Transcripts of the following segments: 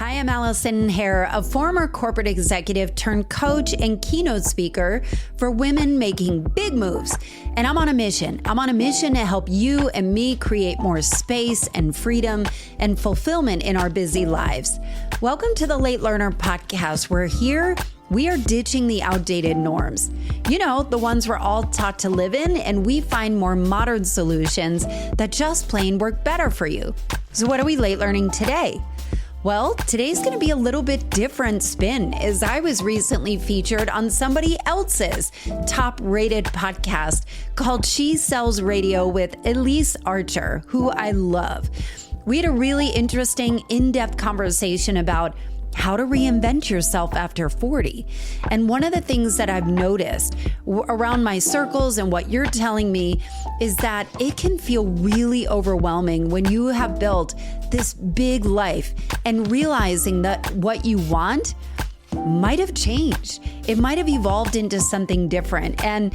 I am Allison Hare, a former corporate executive turned coach and keynote speaker for women making big moves. And I'm on a mission. I'm on a mission to help you and me create more space and freedom and fulfillment in our busy lives. Welcome to the Late Learner Podcast. We're here. We are ditching the outdated norms. You know, the ones we're all taught to live in, and we find more modern solutions that just plain work better for you. So what are we late learning today? Well, today's going to be a little bit different spin, as I was recently featured on somebody else's top-rated podcast called She Sells Radio with Elyse Archer, who I love. We had a really interesting, in-depth conversation about how to reinvent yourself after 40. And one of the things that I've noticed around my circles and what you're telling me is that it can feel really overwhelming when you have built this big life and realizing that what you want might have changed. It might have evolved into something different, and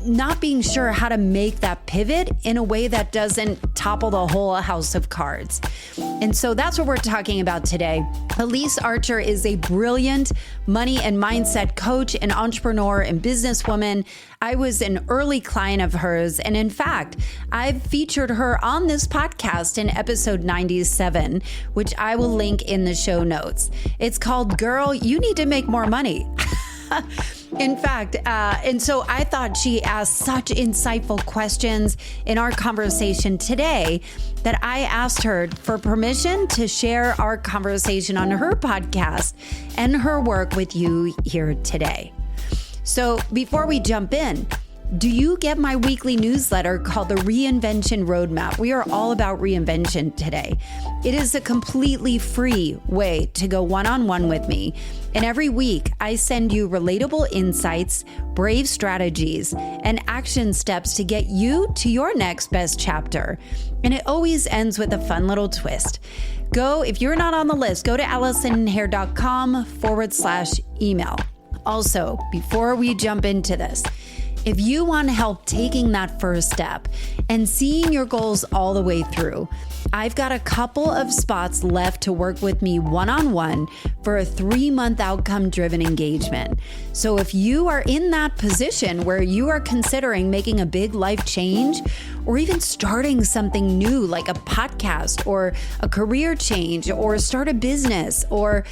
not being sure how to make that pivot in a way that doesn't topple the whole house of cards. And so that's what we're talking about today. Elyse Archer is a brilliant money and mindset coach and entrepreneur and businesswoman. I was an early client of hers. And in fact, I've featured her on this podcast in episode 97, which I will link in the show notes. It's called Girl, You Need to Make More Money. In fact, and so I thought she asked such insightful questions in our conversation today that I asked her for permission to share our conversation on her podcast and her work with you here today. So before we jump in, do you get my weekly newsletter called the Reinvention Roadmap? We are all about reinvention today. It is a completely free way to go one-on-one with me. And every week I send you relatable insights, brave strategies, and action steps to get you to your next best chapter. And it always ends with a fun little twist. If you're not on the list, go to AllisonHare.com/email. Also, before we jump into this, if you want help taking that first step and seeing your goals all the way through, I've got a couple of spots left to work with me one-on-one for a 3-month outcome-driven engagement. So if you are in that position where you are considering making a big life change or even starting something new like a podcast or a career change or start a business, or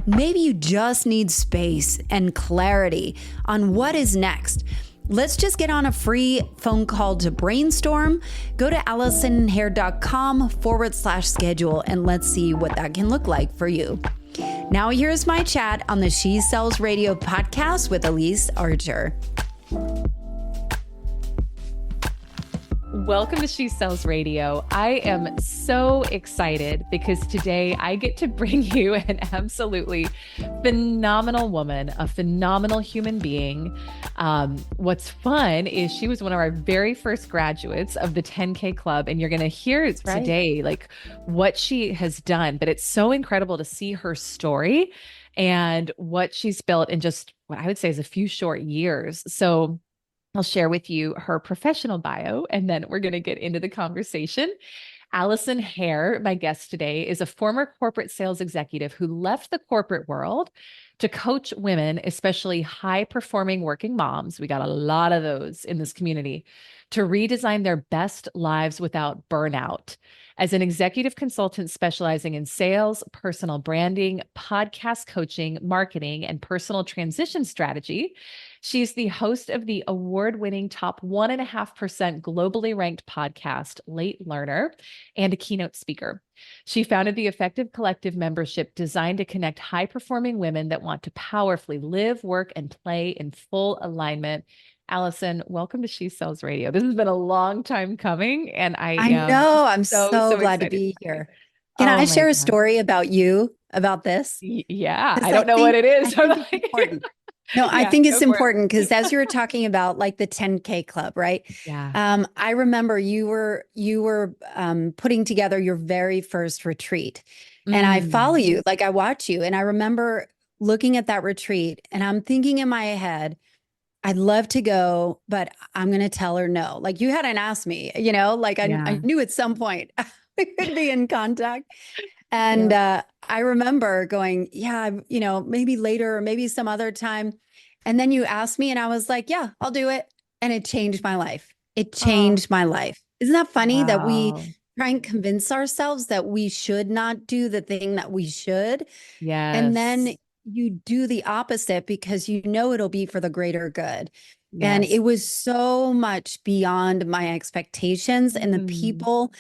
maybe you just need space and clarity on what is next, let's just get on a free phone call to brainstorm. Go to AllisonHare.com/schedule and let's see what that can look like for you. Now here's my chat on the She Sells Radio podcast with Elyse Archer. Welcome to She Sells Radio. I am so excited because today I get to bring you an absolutely phenomenal woman, a phenomenal human being. What's fun is she was one of our very first graduates of the 10K Club, and you're going to hear today like what she has done, but it's so incredible to see her story and what she's built in just what I would say is a few short years. So I'll share with you her professional bio, and then we're going to get into the conversation. Allison Hare, my guest today, is a former corporate sales executive who left the corporate world to coach women, especially high-performing working moms. We got a lot of those in this community, to redesign their best lives without burnout. As an executive consultant specializing in sales, personal branding, podcast coaching, marketing, and personal transition strategy, she's the host of the award-winning top 1.5% globally ranked podcast, Late Learner, and a keynote speaker. She founded the Effective Collective membership designed to connect high-performing women that want to powerfully live, work, and play in full alignment. Allison, welcome to She Sells Radio. This has been a long time coming, and I know. I'm so glad to be here. Can I share a story about you, about this? Yeah, I don't know what it is. Important. No, I think it's important because as you were talking about like the 10K Club, right? Yeah. I remember you were putting together your very first retreat, and I follow you, like I watch you, and I remember looking at that retreat, and I'm thinking in my head, I'd love to go, but I'm going to tell her no. Like you hadn't asked me, like I knew at some point we could be in contact. And I remember going, yeah, maybe later or maybe some other time. And then you asked me, and I was like, yeah, I'll do it. And it changed my life. It Oh, changed my life. Isn't that funny that we wow. try and convince ourselves that we should not do the thing that we should? And then Yes. you do the opposite because you know it'll be for the greater good. And Yes. it was so much beyond my expectations and the Mm, people.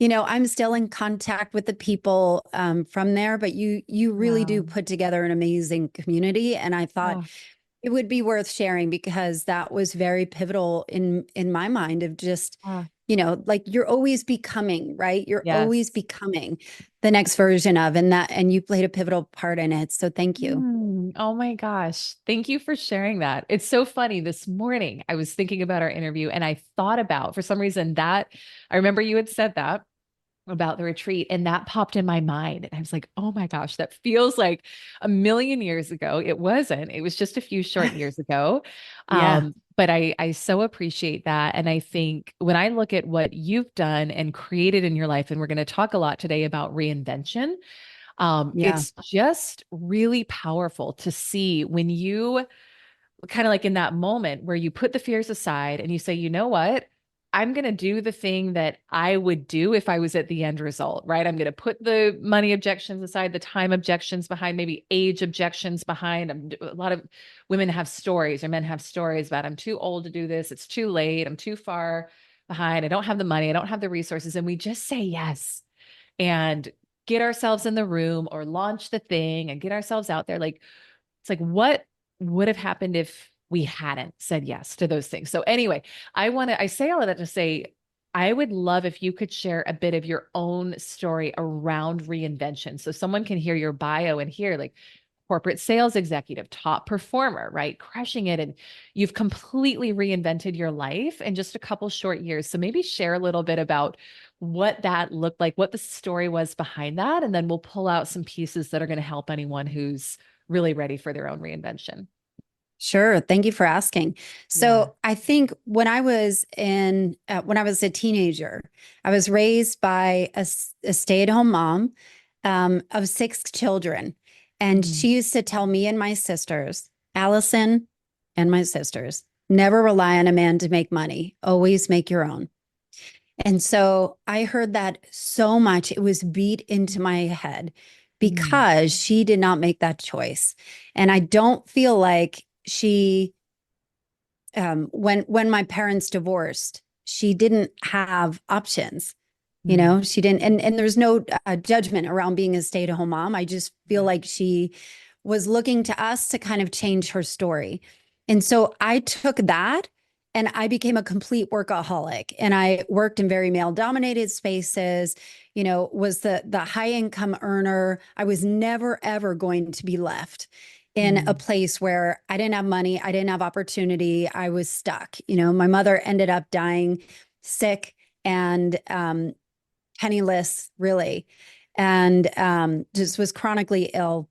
I'm still in contact with the people from there, but you really do wow. put together an amazing community. And I thought Oh, it would be worth sharing because that was very pivotal in my mind of just, ah, like you're always becoming, right? You're always yes. becoming the next version of, and you played a pivotal part in it. So thank you. Oh my gosh. Thank you for sharing that. It's so funny. This morning, I was thinking about our interview and I thought about, for some reason, that I remember you had said that about the retreat, and that popped in my mind. And I was like, oh my gosh, that feels like a million years ago. It wasn't, it was just a few short years ago. Yeah. But I so appreciate that. And I think when I look at what you've done and created in your life, and we're going to talk a lot today about reinvention, Yeah. it's just really powerful to see when you kind of like in that moment where you put the fears aside and you say, you know what? I'm going to do the thing that I would do if I was at the end result, right? I'm going to put the money objections aside, the time objections behind, maybe age objections behind. A lot of women have stories or men have stories about, I'm too old to do this. It's too late. I'm too far behind. I don't have the money. I don't have the resources. And we just say yes and get ourselves in the room or launch the thing and get ourselves out there. Like, it's like, what would have happened if we hadn't said yes to those things? So anyway, I say all of that to say, I would love if you could share a bit of your own story around reinvention. So someone can hear your bio and hear like corporate sales executive, top performer, right? Crushing it. And you've completely reinvented your life in just a couple short years. So maybe share a little bit about what that looked like, what the story was behind that. And then we'll pull out some pieces that are going to help anyone who's really ready for their own reinvention. Sure. Thank you for asking. Yeah. So I think when I was a teenager, I was raised by a stay-at-home mom of six children. And Mm, she used to tell me and my sisters, Allison and my sisters, never rely on a man to make money. Always make your own. And so I heard that so much, it was beat into my head mm, because she did not make that choice. And I don't feel like when my parents divorced, she didn't have options. mm. She didn't, and there's no judgment around being a stay-at-home mom. I just feel Yeah. like she was looking to us to kind of change her story. And so I took that and I became a complete workaholic. And I worked in very male-dominated spaces, was the high income earner. I was never, ever going to be left in a Mm, place where I didn't have money, I didn't have opportunity, I was stuck. My mother ended up dying sick and penniless, really, and just was chronically ill,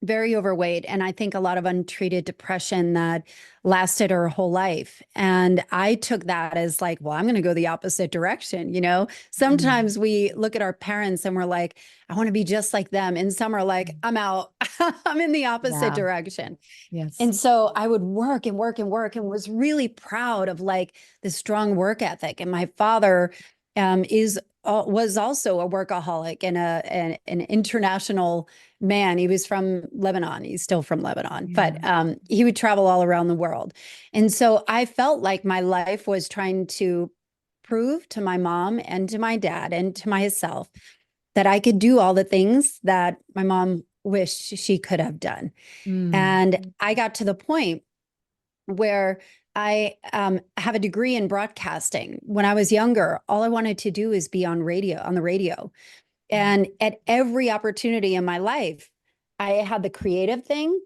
very overweight, and I think a lot of untreated depression that lasted her whole life. And I took that as like, well, I'm going to go the opposite direction. mm. Sometimes we look at our parents and we're like, I want to be just like them. And some are like, I'm out, I'm in the opposite Yeah. direction. Yes. And so I would work and work and work and was really proud of like the strong work ethic. And my father is was also a workaholic and an international man. He was from Lebanon. He's still from Lebanon, Yeah. but he would travel all around the world. And so I felt like my life was trying to prove to my mom and to my dad and to myself that I could do all the things that my mom wished she could have done. Mm, And I got to the point where I have a degree in broadcasting. When I was younger, all I wanted to do is be on the radio. And at every opportunity in my life, I had the creative thing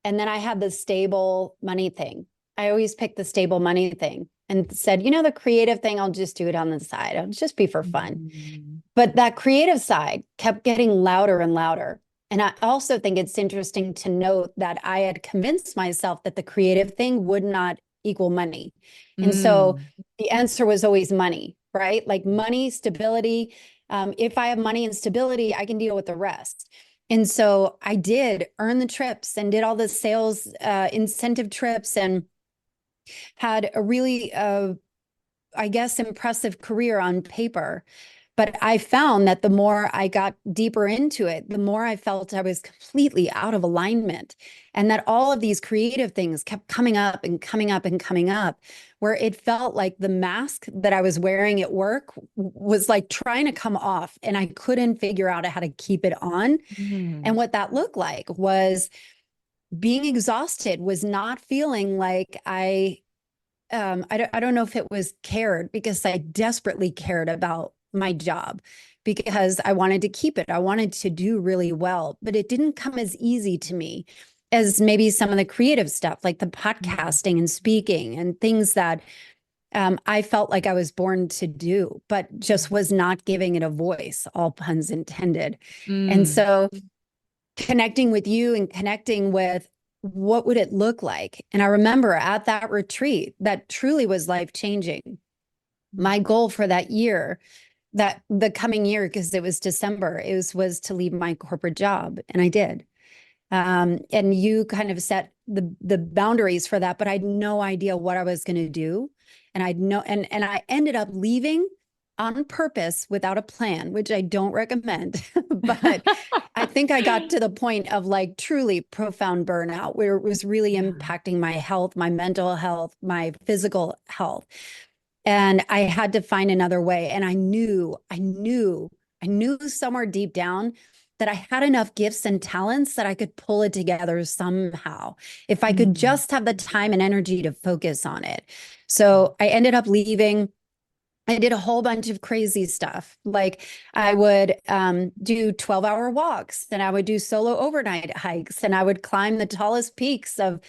and then I had the stable money thing. I always picked the stable money thing and said, the creative thing, I'll just do it on the side. It'll just be for fun. mm, But that creative side kept getting louder and louder. And I also think it's interesting to note that I had convinced myself that the creative thing would not equal money. And so mm. the answer was always money, right? Like money, stability. If I have money and stability, I can deal with the rest. And so I did earn the trips and did all the sales incentive trips and had a really, I guess, impressive career on paper. But I found that the more I got deeper into it, the more I felt I was completely out of alignment. And that all of these creative things kept coming up and coming up and coming up, where it felt like the mask that I was wearing at work was like trying to come off, and I couldn't figure out how to keep it on. And Mm. what that looked like was being exhausted, was not feeling like I don't know if it was cared, because I desperately cared about my job because I wanted to keep it. I wanted to do really well, but it didn't come as easy to me as maybe some of the creative stuff, like the Mm. podcasting and speaking and things that I felt like I was born to do, but just was not giving it a voice, all puns intended. And Mm. so connecting with you and connecting with what would it look like. And I remember at that retreat that truly was life changing. My goal for that year, that the coming year, because it was December, was to leave my corporate job, and I did. And you kind of set the boundaries for that, but I had no idea what I was going to do, and and I ended up leaving on purpose without a plan, which I don't recommend. But I think I got to the point of like truly profound burnout where it was really Yeah. impacting my health, my mental health, my physical health. And I had to find another way. And I knew somewhere deep down that I had enough gifts and talents that I could pull it together somehow if I could Mm. just have the time and energy to focus on it. So I ended up leaving. I did a whole bunch of crazy stuff. Like I would do 12-hour walks, and I would do solo overnight hikes, and I would climb the tallest peaks of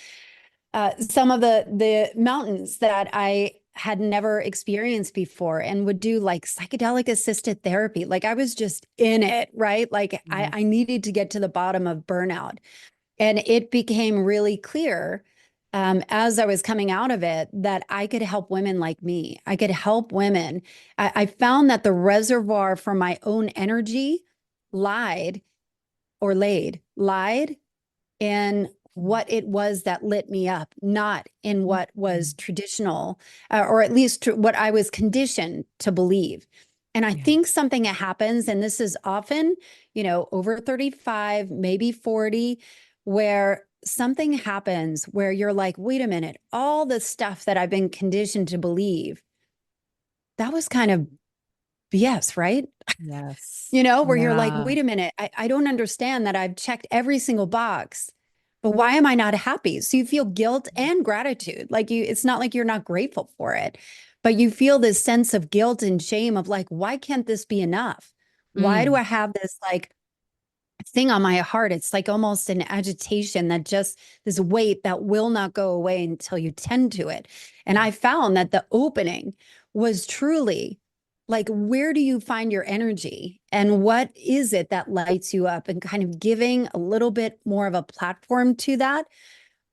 some of the mountains that I had never experienced before, and would do like psychedelic assisted therapy. Like I was just in it, right? Like I Yes. needed to get to the bottom of burnout. And it became really clear as I was coming out of it that I could help women like me. I could help women. I found that the reservoir for my own energy lied lied in what it was that lit me up, not in what was Mm. traditional, or at least what I was conditioned to believe. And I Yeah. think something that happens, and this is often, over 35, maybe 40, where something happens where you're like, wait a minute, all the stuff that I've been conditioned to believe, that was kind of BS, right? Yes. Where you're like, Yeah. wait a minute, I don't understand that I've checked every single box, but why am I not happy? So you feel guilt and gratitude. Like it's not like you're not grateful for it, but you feel this sense of guilt and shame of like, why can't this be enough? Why do Mm. I have this like thing on my heart? It's like almost an agitation that just this weight that will not go away until you tend to it. And I found that the opening was truly like, where do you find your energy and what is it that lights you up? And kind of giving a little bit more of a platform to that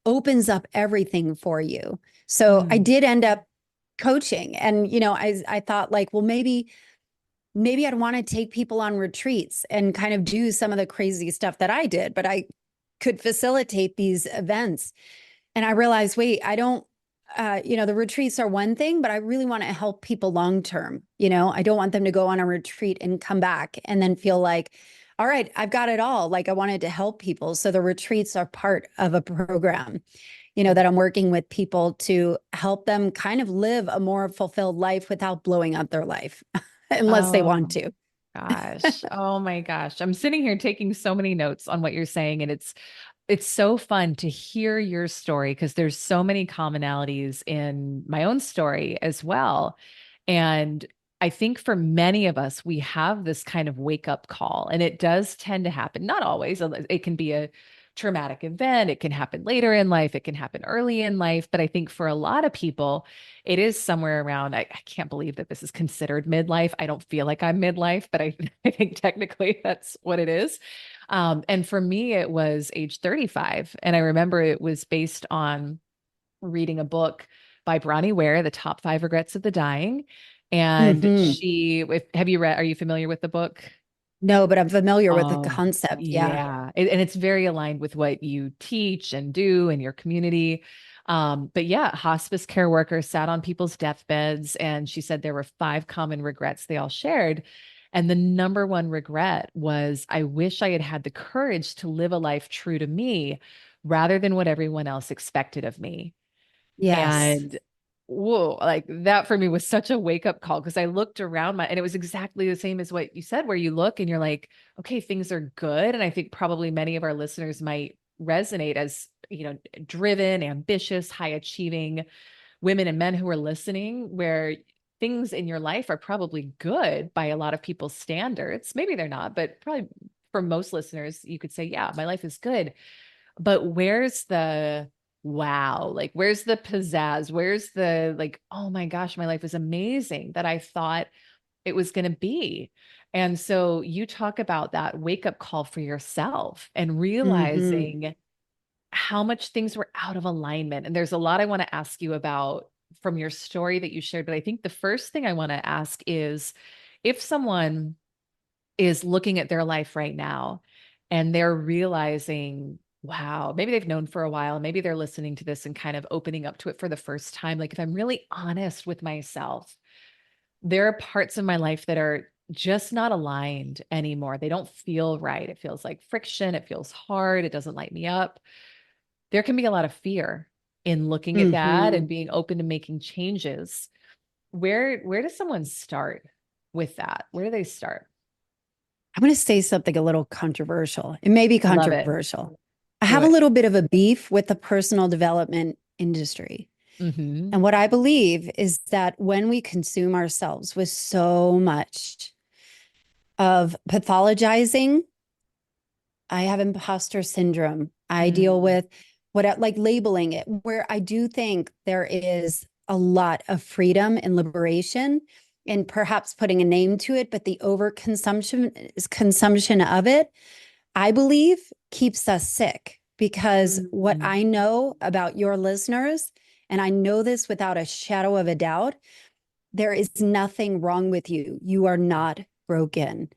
opens up everything for you. So I Mm. did end up coaching, and I thought like, well, maybe I'd want to take people on retreats and kind of do some of the crazy stuff that I did, but I could facilitate these events. And I realized, wait, I don't, the retreats are one thing, but I really want to help people long term. I don't want them to go on a retreat and come back and then feel like, all right, I've got it all. Like I wanted to help people. So the retreats are part of a program, that I'm working with people to help them kind of live a more fulfilled life without blowing up their life, unless they want Oh to. gosh. Oh my gosh. I'm sitting here taking so many notes on what you're saying, and it's so fun to hear your story because there's so many commonalities in my own story as well. And I think for many of us, we have this kind of wake up call, and it does tend to happen. Not always. It can be a traumatic event. It can happen later in life. It can happen early in life. But I think for a lot of people, it is somewhere around. I can't believe that this is considered midlife. I don't feel like I'm midlife, but I think technically that's what it is. And for me, it was age 35. And I remember it was based on reading a book by Bronnie Ware, The Top Five Regrets of the Dying. And Hmm. have you read, are you familiar with the book? No, but I'm familiar with the Oh, concept. Yeah. yeah. And it's very aligned with what you teach and do in your community. But yeah, hospice care workers sat on people's deathbeds, and she said there were five common regrets they all shared. And the number one regret was, I wish I had had the courage to live a life true to me rather than what everyone else expected of me. Yes. And whoa, like that for me was such a wake up call, because I looked around and it was exactly the same as what you said, where you look and you're like, okay, things are good. And I think probably many of our listeners might resonate as, driven, ambitious, high achieving women and men who are listening, where things in your life are probably good by a lot of people's standards. Maybe they're not, but probably for most listeners, you could say, yeah, my life is good. But where's the wow? Like, where's the pizzazz? Where's the like, oh my gosh, my life is amazing that I thought it was going to be? And so you talk about that wake up call for yourself and Hmm. realizing how much things were out of alignment. And there's a lot I want to ask you about from your story that you shared. But I think the first thing I want to ask is, if someone is looking at their life right now and they're realizing, wow, maybe they've known for a while, maybe they're listening to this and kind of opening up to it for the first time. Like, if I'm really honest with myself, there are parts of my life that are just not aligned anymore. They don't feel right. It feels like friction. It feels hard. It doesn't light me up. There can be a lot of fear in looking at that Hmm. and being open to making changes. Where does someone start with that? Where do they start? I'm going to say something a little controversial. It may be Love it. controversial. I Do have a it. little bit of a beef with the personal development industry. Hmm. And what I believe is that when we consume ourselves with so much of pathologizing, I have imposter syndrome. I deal Mm, with like labeling it, where I do think there is a lot of freedom and liberation and perhaps putting a name to it, but the consumption of it, I believe, keeps us sick. Because what mm, I know about your listeners, and I know this without a shadow of a doubt, there is nothing wrong with you. You are not broken.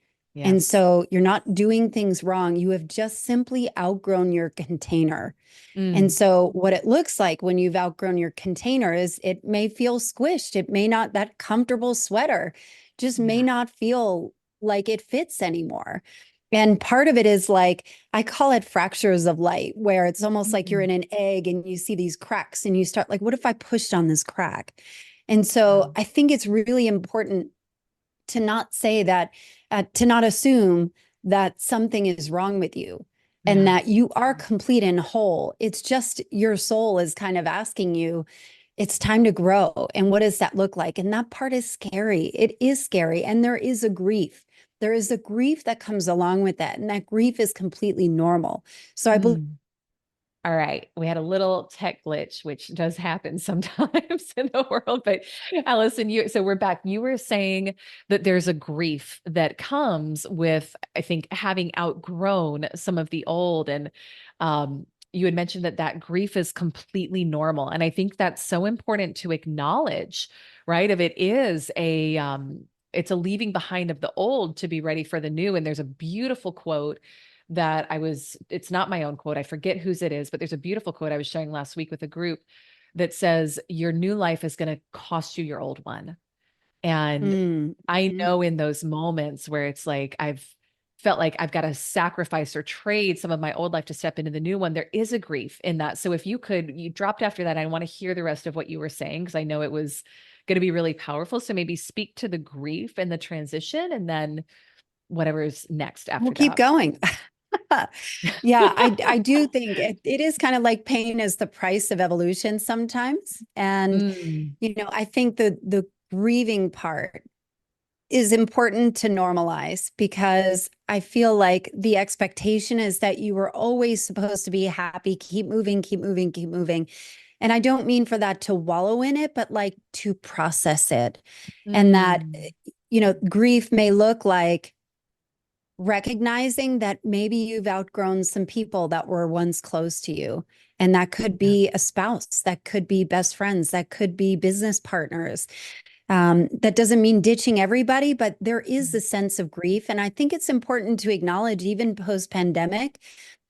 And yes. so you're not doing things wrong. You have just simply outgrown your container. And Mm, so what it looks like when you've outgrown your container is it may feel squished. It may not, that comfortable sweater just may yeah. not feel like it fits anymore. And part of it is like, I call it fractures of light, where it's almost like you're Mm, in an egg and you see these cracks and you start like, what if I pushed on this crack? And so wow. I think it's really important to not say that, to not assume that something is wrong with you and Yeah. that you are complete and whole. It's just your soul is kind of asking you, it's time to grow. And what does that look like? And that part is scary. It is scary. And there is a grief. There is a grief that comes along with that. And that grief is completely normal. So I believe. Mm. All right. We had a little tech glitch, which does happen sometimes in the world. But Allison, so we're back. You were saying that there's a grief that comes with, I think, having outgrown some of the old. And you had mentioned that that grief is completely normal. And I think that's so important to acknowledge, right? If it is it's a leaving behind of the old to be ready for the new. And there's a beautiful quote that it's not my own quote. I forget whose it is, but there's a beautiful quote I was sharing last week with a group that says, your new life is going to cost you your old one. And Mm, I mhm. know in those moments where it's like, I've felt like I've got to sacrifice or trade some of my old life to step into the new one, there is a grief in that. So if you dropped after that, I want to hear the rest of what you were saying, because I know it was going to be really powerful. So maybe speak to the grief and the transition, and then whatever's next We'll after keep that. going. Yeah, I do think it is kind of like pain is the price of evolution sometimes. And, Mm, I think the grieving part is important to normalize, because I feel like the expectation is that you were always supposed to be happy, keep moving, keep moving, keep moving. And I don't mean for that to wallow in it, but like to process it. And that, mm, grief may look like recognizing that maybe you've outgrown some people that were once close to you. And that could yeah. be a spouse, that could be best friends, that could be business partners. That doesn't mean ditching everybody, but there is a sense of grief. And I think it's important to acknowledge, even post-pandemic,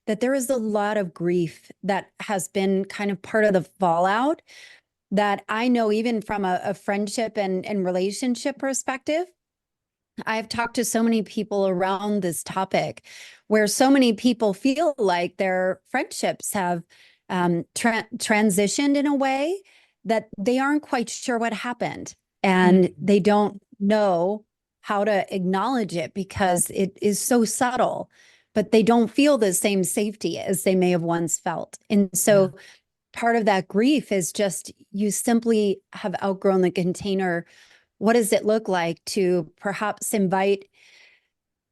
that there is a lot of grief that has been kind of part of the fallout that I know, even from a friendship and relationship perspective. I've talked to so many people around this topic where so many people feel like their friendships have transitioned in a way that they aren't quite sure what happened, and Mm, they don't know how to acknowledge it because it is so subtle, but they don't feel the same safety as they may have once felt. And yeah. so part of that grief is just you simply have outgrown the container. What does it look like to perhaps invite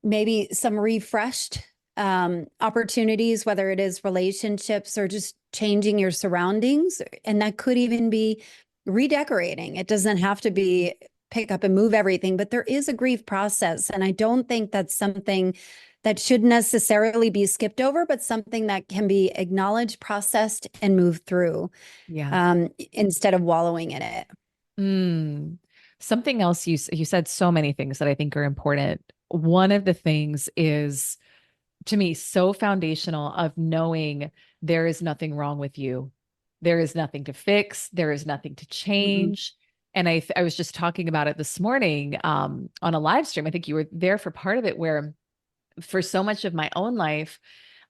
maybe some refreshed opportunities, whether it is relationships or just changing your surroundings? And that could even be redecorating. It doesn't have to be pick up and move everything, but there is a grief process. And I don't think that's something that should necessarily be skipped over, but something that can be acknowledged, processed, and moved through Yeah. instead of wallowing in it. Mm. Something else you said so many things that I think are important. One of the things is to me so foundational of knowing there is nothing wrong with you. There is nothing to fix, there is nothing to Mhm. change. And I was just talking about it this morning on a live stream. I think you were there for part of it where for so much of my own life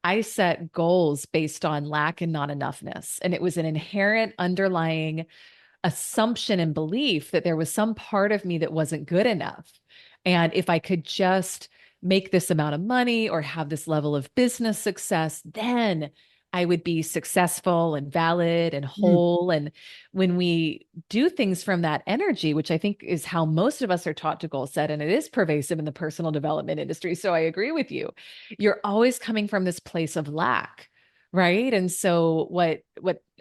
I set goals based on lack and not enoughness. And it was an inherent underlying assumption and belief that there was some part of me that wasn't good enough. And if I could just make this amount of money or have this level of business success, then I would be successful and valid and Mm. whole. And when we do things from that energy, which I think is how most of us are taught to goal set, and it is pervasive in the personal development industry. So I agree with you. You're always coming from this place of lack. Right. And so what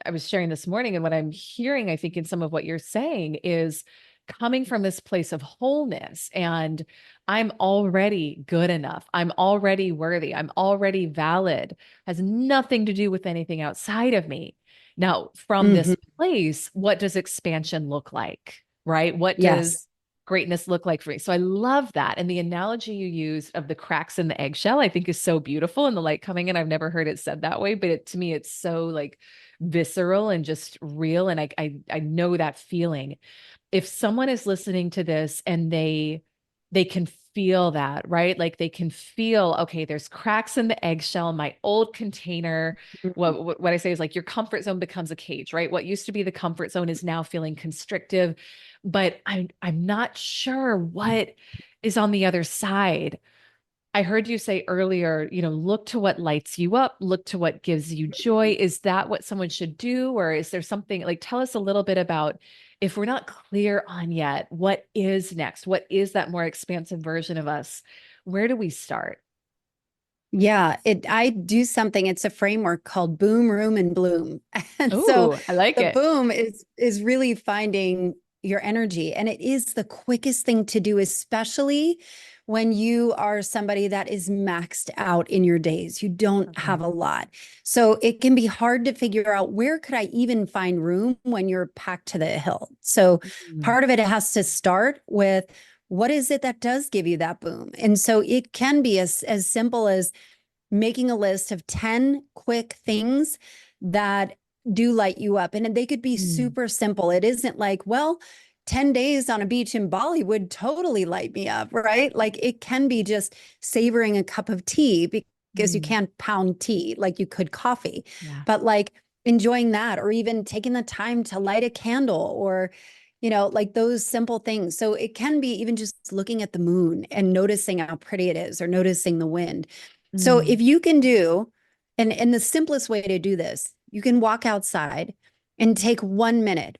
I was sharing this morning and what I'm hearing, I think, in some of what you're saying is coming from this place of wholeness and I'm already good enough. I'm already worthy. I'm already valid. Has nothing to do with anything outside of me. Now, from Mhm. this place, what does expansion look like? Right? What does Yes. greatness look like for me? So I love that. And the analogy you used of the cracks in the eggshell, I think is so beautiful and the light coming in. I've never heard it said that way, but to me, it's so like visceral and just real. And I know that feeling. If someone is listening to this and they can feel that, right? Like they can feel, okay, there's cracks in the eggshell, my old container. Mhm. What I say is like your comfort zone becomes a cage, right? What used to be the comfort zone is now feeling constrictive, but I'm not sure what is on the other side. I heard you say earlier, look to what lights you up, look to what gives you joy. Is that what someone should do? Or is there something like, tell us a little bit about if we're not clear on yet, what is next? What is that more expansive version of us? Where do we start? Yeah, I do something. It's a framework called boom, room, and bloom. And so Oh, I like the it. boom is really finding your energy. And it is the quickest thing to do, especially when you are somebody that is maxed out in your days. You don't have Mhm. a lot. So it can be hard to figure out where could I even find room when you're packed to the hill. So Mm, part of it has to start with what is it that does give you that boom? And so it can be as simple as making a list of 10 quick things that do light you up. And they could be mm, super simple. It isn't like, well, 10 days on a beach in Bali would totally light me up, right? Like it can be just savoring a cup of tea because you mm. can't pound tea like you could coffee, Yeah. but like enjoying that, or even taking the time to light a candle, or like those simple things. So it can be even just looking at the moon and noticing how pretty it is, or noticing the wind. So Mm, if you can do, and the simplest way to do this, you can walk outside and take 1 minute,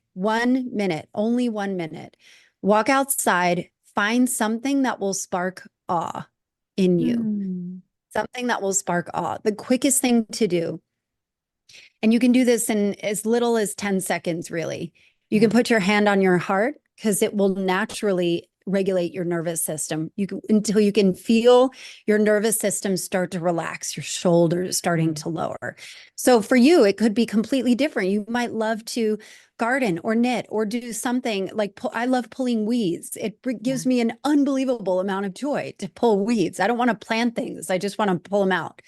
only 1 minute. Walk outside, find something that will spark awe in you, mm. something that will spark awe. The quickest thing to do, and you can do this in as little as 10 seconds, really. You can Yeah. put your hand on your heart because it will naturally regulate your nervous system. You can, until you can feel your nervous system start to relax, your shoulders starting Mm. to lower. So for you, it could be completely different. You might love to garden or knit or do something like I love pulling weeds. It Yeah. gives me an unbelievable amount of joy to pull weeds. I don't want to plant things. I just want to pull them out.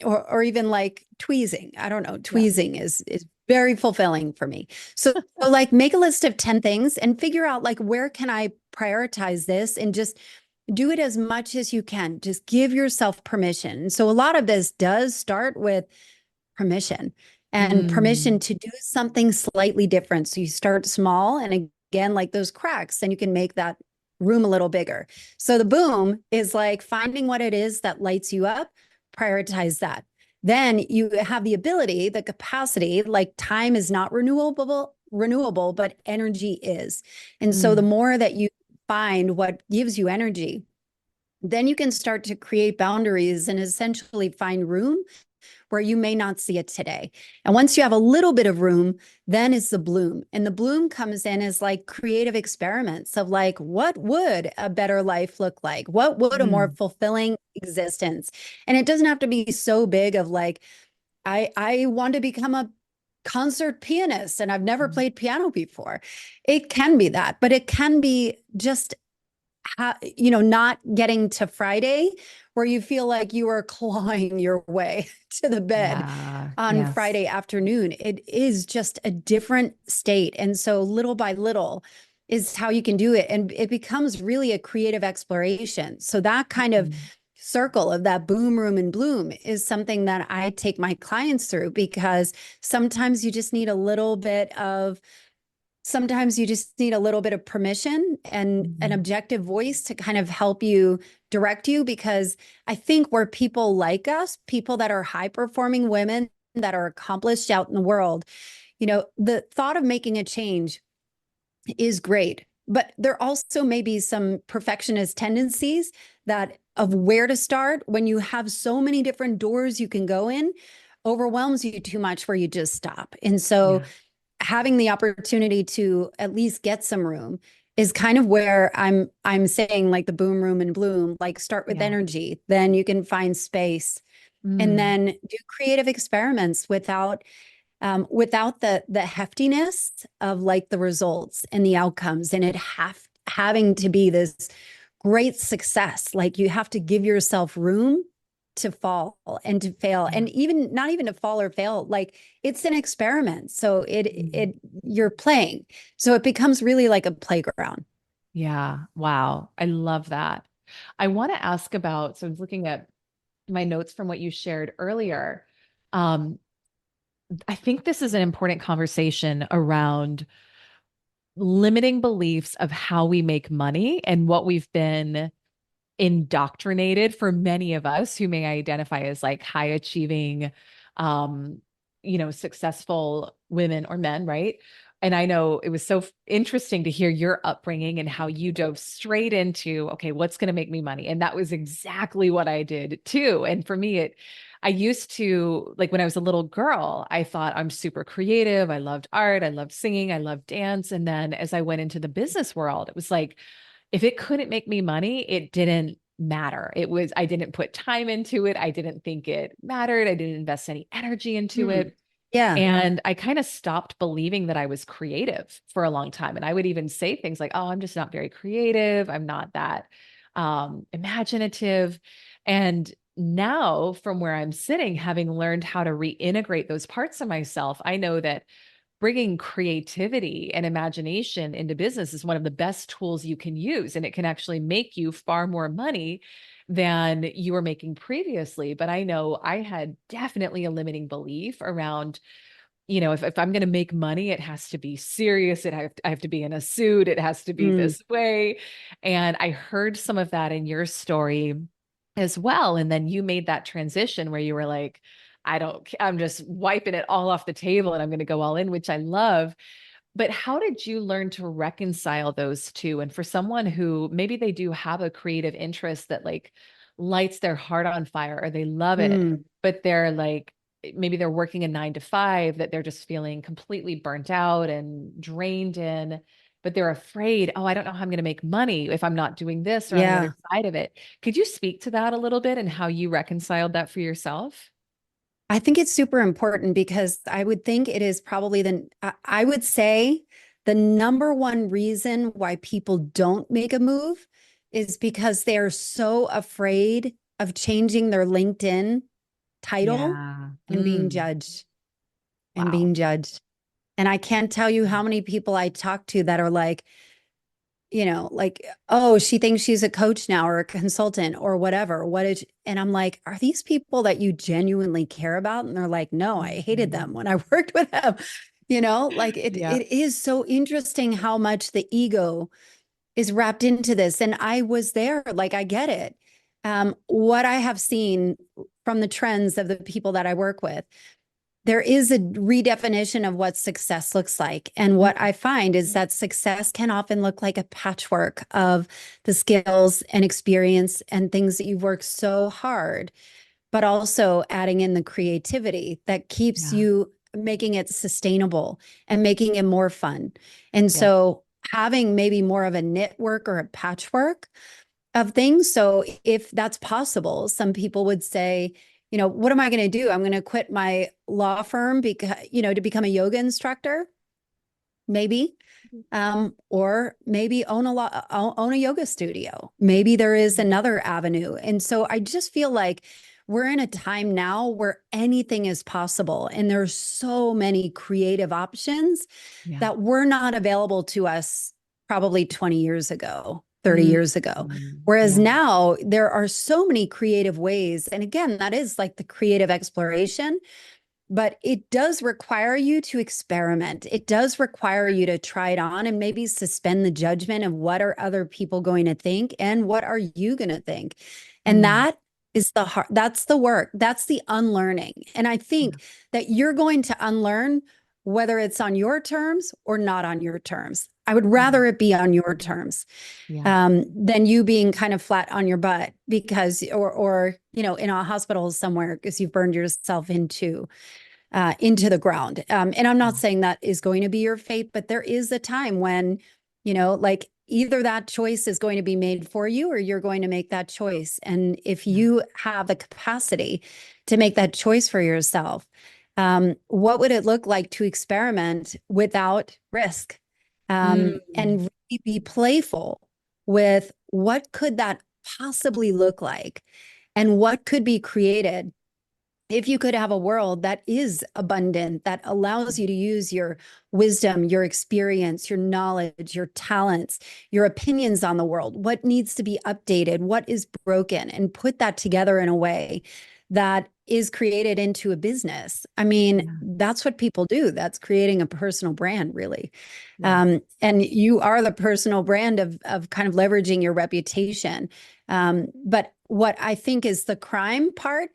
Or even like tweezing. I don't know. Yeah. Tweezing is very fulfilling for me. So like make a list of 10 things and figure out like where can I prioritize this and just do it as much as you can. Just give yourself permission. So a lot of this does start with permission and permission Mm. to do something slightly different. So you start small and again, like those cracks, then you can make that room a little bigger. So the boom is like finding what it is that lights you up, prioritize that. Then you have the ability, the capacity, like time is not renewable, but energy is. And so the Mm. more that you find what gives you energy, then you can start to create boundaries and essentially find room where you may not see it today. And once you have a little bit of room, then is the bloom. And the bloom comes in as like creative experiments of like, what would a better life look like? What would a more Mm. fulfilling existence? And it doesn't have to be so big of like, I want to become a concert pianist and I've never Mm. played piano before. It can be that, but it can be just not getting to Friday where you feel like you are clawing your way to the bed Yeah. on Yes. Friday afternoon. It is just a different state. And so little by little is how you can do it. And it becomes really a creative exploration. So that kind of Mm. circle of that boom, room, and bloom is something that I take my clients through because sometimes you just need a little bit of sometimes you just need a little bit of permission and an Mhm. objective voice to kind of help you direct you. Because I think where people like us, people that are high performing women that are accomplished out in the world, the thought of making a change is great. But there also may be some perfectionist tendencies that of where to start when you have so many different doors you can go in overwhelms you too much where you just stop. And so Yeah. having the opportunity to at least get some room is kind of where I'm saying like the boom room and bloom, like start with Yeah. energy, then you can find space and Mm. then do creative experiments without the heftiness of like the results and the outcomes and it having to be this great success. Like you have to give yourself room to fall and to fail Yeah. and even not even to fall or fail, like it's an experiment, so it Mm. it you're playing, so it becomes really like a playground. Yeah. Wow. I love that. I want to ask about, so I was looking at my notes from what you shared earlier. Um, I think this is an important conversation around limiting beliefs of how we make money and what we've been indoctrinated for many of us who may identify as like high achieving, um, successful women or men, right? And I know it was so interesting to hear your upbringing and how you dove straight into, okay, what's going to make me money? And that was exactly what I did too. And for me, I used to, like when I was a little girl, I thought I'm super creative. I loved art. I loved singing. I loved dance. And then as I went into the business world, it was like, if it couldn't make me money, it didn't matter. I didn't put time into it. I didn't think it mattered. I didn't invest any energy into Hmm. it. Yeah. And I kind of stopped believing that I was creative for a long time. And I would even say things like, oh, I'm just not very creative. I'm not that imaginative. And now, from where I'm sitting, having learned how to reintegrate those parts of myself, I know that bringing creativity and imagination into business is one of the best tools you can use. And it can actually make you far more money than you were making previously. But I know I had definitely a limiting belief around, if I'm going to make money, it has to be serious. I have to be in a suit. It has to be Mm. this way. And I heard some of that in your story as well. And then you made that transition where you were like, I'm just wiping it all off the table and I'm going to go all in, which I love. But how did you learn to reconcile those two? And for someone who maybe they do have a creative interest that like lights their heart on fire or they love it, Mm. but they're like, maybe they're working a 9 to 5 that they're just feeling completely burnt out and drained in. but they're afraid, oh, I don't know how I'm going to make money if I'm not doing this or on the other Yeah. side of it. Could you speak to that a little bit and how you reconciled that for yourself? I think it's super important because I would think it is probably I would say the number one reason why people don't make a move is because they are so afraid of changing their LinkedIn title Yeah. and being Mm. judged and Wow. being judged. And I can't tell you how many people I talk to that are like, like, oh, she thinks she's a coach now or a consultant or whatever. And I'm like, are these people that you genuinely care about? And they're like, no, I hated them Mhm. when I worked with them. Like Yeah. it is so interesting how much the ego is wrapped into this. And I was there, like, I get it. What I have seen from the trends of the people that I work with, there is a redefinition of what success looks like. And what I find is that success can often look like a patchwork of the skills and experience and things that you've worked so hard, but also adding in the creativity that keeps Yeah. you making it sustainable and making it more fun. And Yeah. so having maybe more of a knitwork or a patchwork of things. So if that's possible, some people would say, what am I going to do? I'm going to quit my law firm because, to become a yoga instructor, maybe. Or maybe own a yoga studio. Maybe there is another avenue. And so I just feel like we're in a time now where anything is possible. And there's so many creative options Yeah. that were not available to us probably 20 years ago, 30 Mm. years ago. Mm. Whereas Yeah. now there are so many creative ways. And again, that is like the creative exploration, but it does require you to experiment. It does require you to try it on and maybe suspend the judgment of what are other people going to think and what are you going to think. And Mm. that is that's the work. That's the unlearning. And I Yeah. think that you're going to unlearn whether it's on your terms or not on your terms. I would Yeah. rather it be on your terms Yeah. than you being kind of flat on your butt because, or in a hospital somewhere because you've burned yourself into the ground. And I'm not Yeah. saying that is going to be your fate, but there is a time when, like either that choice is going to be made for you or you're going to make that choice. And if Yeah. you have the capacity to make that choice for yourself, what would it look like to experiment without risk? Mm. And really be playful with what could that possibly look like and what could be created if you could have a world that is abundant, that allows you to use your wisdom, your experience, your knowledge, your talents, your opinions on the world, what needs to be updated, what is broken, and put that together in a way that is created into a business. I mean, Yeah. that's what people do. That's creating a personal brand, really. Yes. And you are the personal brand of kind of leveraging your reputation. But what I think is the crime part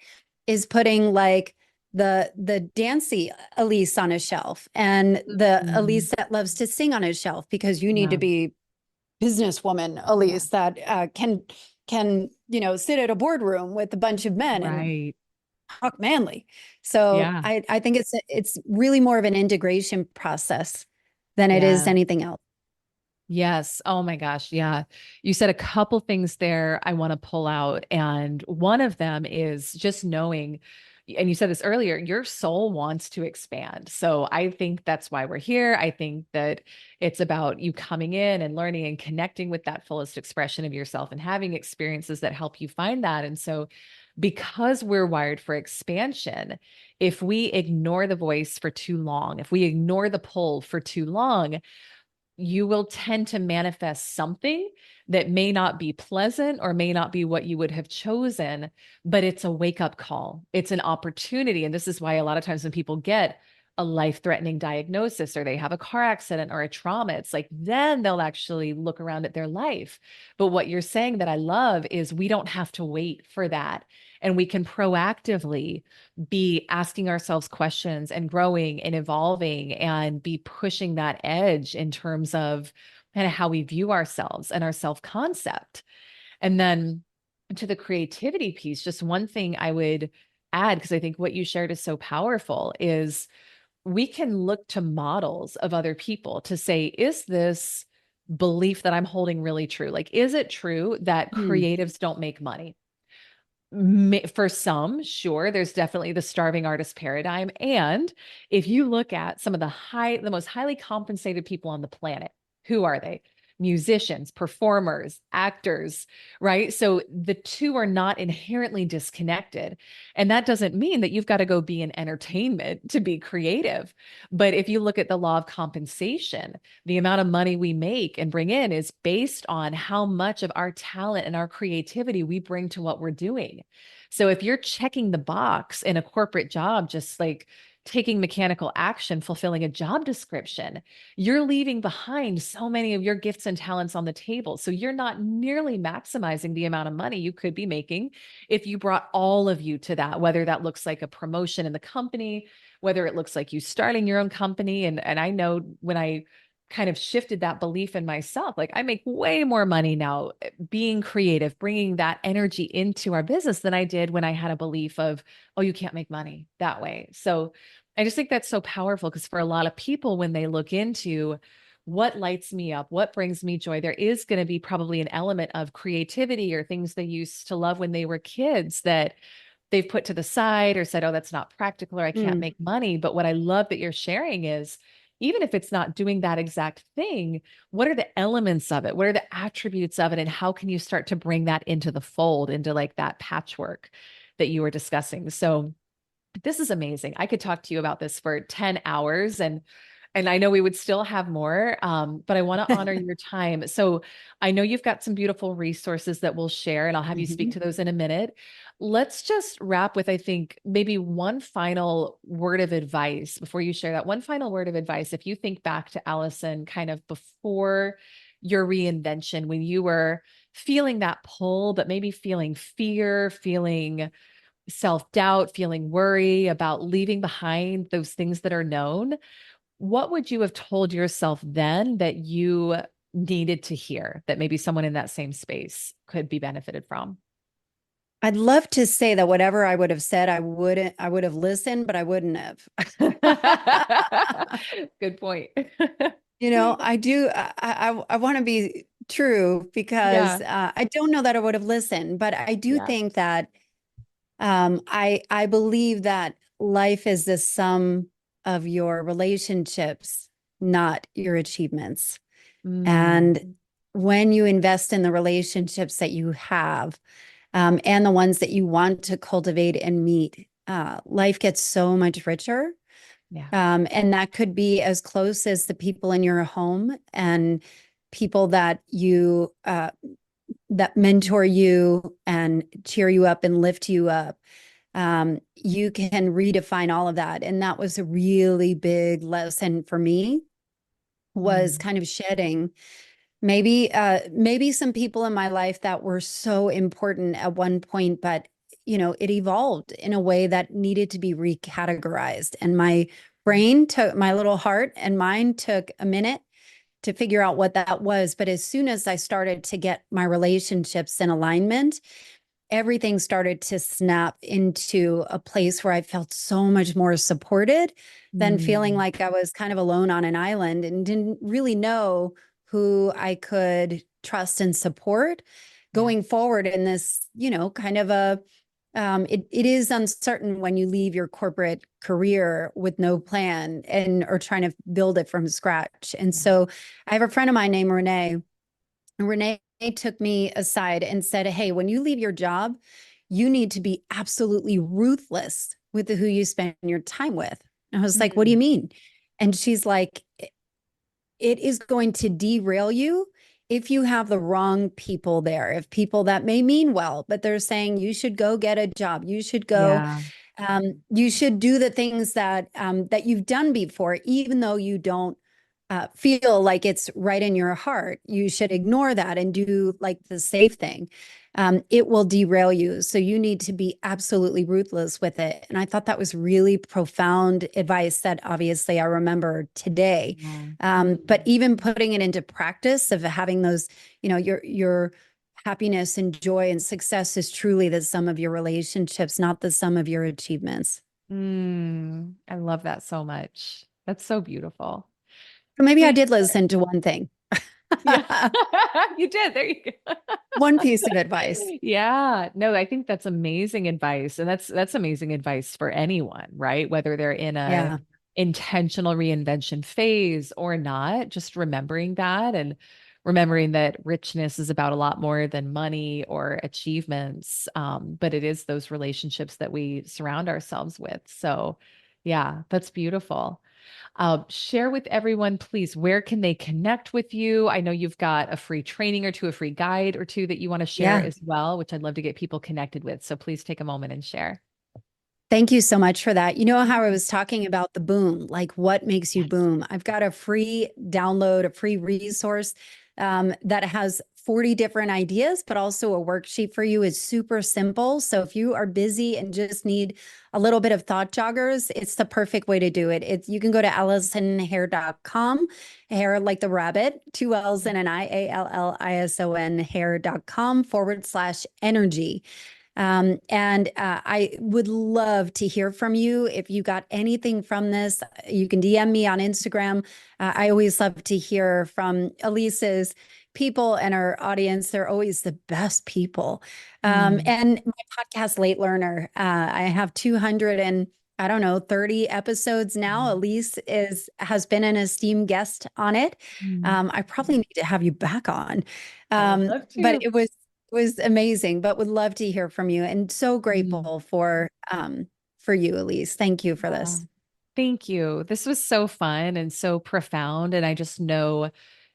is putting like the dancey Elyse on a shelf and the Mm. Elyse that loves to sing on a shelf because you need to Yeah. be businesswoman Yeah. Elyse that can sit at a boardroom with a bunch of men and Right. talk manly. So Yeah. I think it's really more of an integration process than it is Yeah. anything else. Yes. Oh my gosh. Yeah. You said a couple things there I want to pull out. And one of them is just knowing, and you said this earlier, your soul wants to expand. So I think that's why we're here. I think that it's about you coming in and learning and connecting with that fullest expression of yourself and having experiences that help you find that. And so, because we're wired for expansion, if we ignore the voice for too long, if we ignore the pull for too long, you will tend to manifest something that may not be pleasant or may not be what you would have chosen, but it's a wake up call. It's an opportunity. And this is why a lot of times when people get a life threatening diagnosis or they have a car accident or a trauma, it's like then they'll actually look around at their life. But what you're saying that I love is we don't have to wait for that. And we can proactively be asking ourselves questions and growing and evolving and be pushing that edge in terms of kind of how we view ourselves and our self concept. And then to the creativity piece, just one thing I would add, because I think what you shared is so powerful, is we can look to models of other people to say, is this belief that I'm holding really true? Like, is it true that Mm. creatives don't make money? For some, sure, there's definitely the starving artist paradigm. And if you look at some of the most highly compensated people on the planet, who are they? Musicians, performers, actors, right? So the two are not inherently disconnected. And that doesn't mean that you've got to go be in entertainment to be creative. But if you look at the law of compensation, the amount of money we make and bring in is based on how much of our talent and our creativity we bring to what we're doing. So if you're checking the box in a corporate job, just like taking mechanical action, fulfilling a job description, you're leaving behind so many of your gifts and talents on the table. So you're not nearly maximizing the amount of money you could be making if you brought all of you to that, whether that looks like a promotion in the company, whether it looks like you starting your own company. And I know when I kind of shifted that belief in myself. Like I make way more money now being creative, bringing that energy into our business than I did when I had a belief of, oh, you can't make money that way. So I just think that's so powerful because for a lot of people, when they look into what lights me up, what brings me joy, there is going to be probably an element of creativity or things they used to love when they were kids that they've put to the side or said, oh, that's not practical or I can't Mm. make money. But what I love that you're sharing is even if it's not doing that exact thing, what are the elements of it? What are the attributes of it? And how can you start to bring that into the fold, into like that patchwork that you were discussing? So this is amazing. I could talk to you about this for 10 hours and I know we would still have more, but I want to honor your time. So I know you've got some beautiful resources that we'll share, and I'll have you speak Mhm. to those in a minute. Let's just wrap with, I think, maybe one final word of advice before you share that. One final word of advice. If you think back to Allison, kind of before your reinvention, when you were feeling that pull, but maybe feeling fear, feeling self doubt, feeling worry about leaving behind those things that are known, what would you have told yourself then that you needed to hear that maybe someone in that same space could be benefited from? I'd love to say that whatever I would have said, I would have listened, but I wouldn't have. Good point. I do. I want to be true because Yeah. I don't know that I would have listened, but I do Yeah. think that I believe that life is the sum of your relationships, not your achievements. Mm, And when you invest in the relationships that you have, and the ones that you want to cultivate and meet, life gets so much richer. yeah. And that could be as close as the people in your home and people that you that mentor you and cheer you up and lift you up. You can redefine all of that. And that was a really big lesson for me, was Mm, kind of shedding maybe some people in my life that were so important at one point, but it evolved in a way that needed to be recategorized. And my little heart and mind took a minute to figure out what that was. But as soon as I started to get my relationships in alignment, everything started to snap into a place where I felt so much more supported than feeling mm, like I was kind of alone on an island and didn't really know who I could trust and support yeah. going forward in this, kind of it is uncertain when you leave your corporate career with no plan and or trying to build it from scratch. And Yeah. so I have a friend of mine named Renee, and Renee took me aside and said, hey, when you leave your job, you need to be absolutely ruthless with who you spend your time with. And I was like, what do you Mm, mean? And she's like, it is going to derail you if you have the wrong people there, if people that may mean well, but they're saying you should go get a job, yeah. you should do the things that you've done before, even though you don't feel like it's right in your heart. You should ignore that and do like the safe thing. It will derail you. So you need to be absolutely ruthless with it. And I thought that was really profound advice that obviously I remember today. Yeah. But Mm. even putting it into practice of having those, your happiness and joy and success is truly the sum of your relationships, not the sum of your achievements. I love that so much. That's so beautiful. So maybe I Sweet. did listen to one thing. Yeah, you did. There you go. One piece of advice. Yeah, no, I think that's amazing advice. And that's amazing advice for anyone, right? Whether they're in a Yeah. intentional reinvention phase or not, just remembering that and remembering that richness is about a lot more than money or achievements. But it is those relationships that we surround ourselves with. So yeah, that's beautiful. Share with everyone, please, where can they connect with you? I know you've got a free training or two, a free guide or two that you want to share Yeah. as well, which I'd love to get people connected with. So please take a moment and share. Thank you so much for that. You know how I Mhm. was talking about the boom, like what makes you Yes. boom? I've got a free download, a free resource that has 40 different ideas, but also a worksheet for you. It's super simple. So if you are busy and just need a little bit of thought joggers, it's the perfect way to do it. You can go to AllisonHair.com, hair like the rabbit, two L's and an IALLISON hair.com/energy. I would love to hear from you. If you got anything from this, you can DM me on Instagram. I always love to hear from Elise's people and our audience. They're always the best people. Mm, And my podcast, Late Learner, I have 200 and I don't know, 30 episodes now. mm, Has been an esteemed guest on it. mm. I probably need to have you back on. I would love But to. it was amazing, but would love to hear from you and so Mm. grateful for you, Elyse. Thank you for Yeah. this. Thank you. This was so fun and so profound. And I just know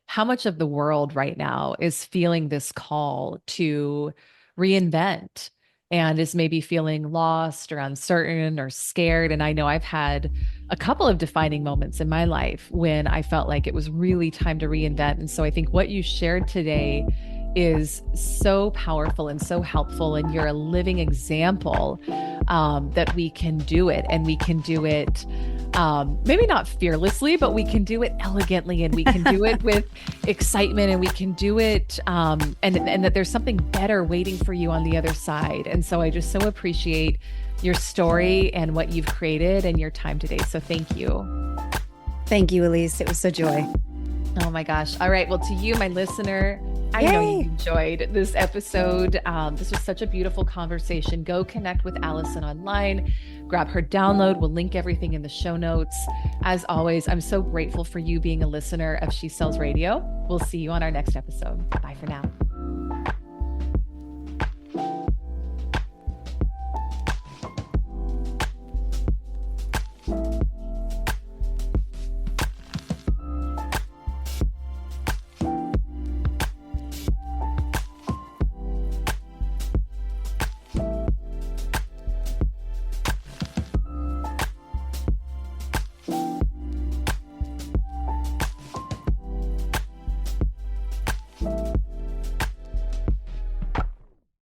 how much of the world right now is feeling this call to reinvent and is maybe feeling lost or uncertain or scared. And I know I've had a couple of defining moments in my life when I felt like it was really time to reinvent. And so I think what you shared today is so powerful and so helpful. And you're a living example that we can do it, and we can do it maybe not fearlessly, but we can do it elegantly, and we can do it with excitement, and we can do it and that there's something better waiting for you on the other side. And so I just so appreciate your story and what you've created and your time today. So thank you. Thank you, Elyse. It was a joy. Oh my gosh. All right. Well, to you, my listener, I know you Yay. enjoyed this episode. This was such a beautiful conversation. Go connect with Allison online, grab her download. We'll link everything in the show notes. As always, I'm so grateful for you being a listener of She Sells Radio. We'll see you on our next episode. Bye for now.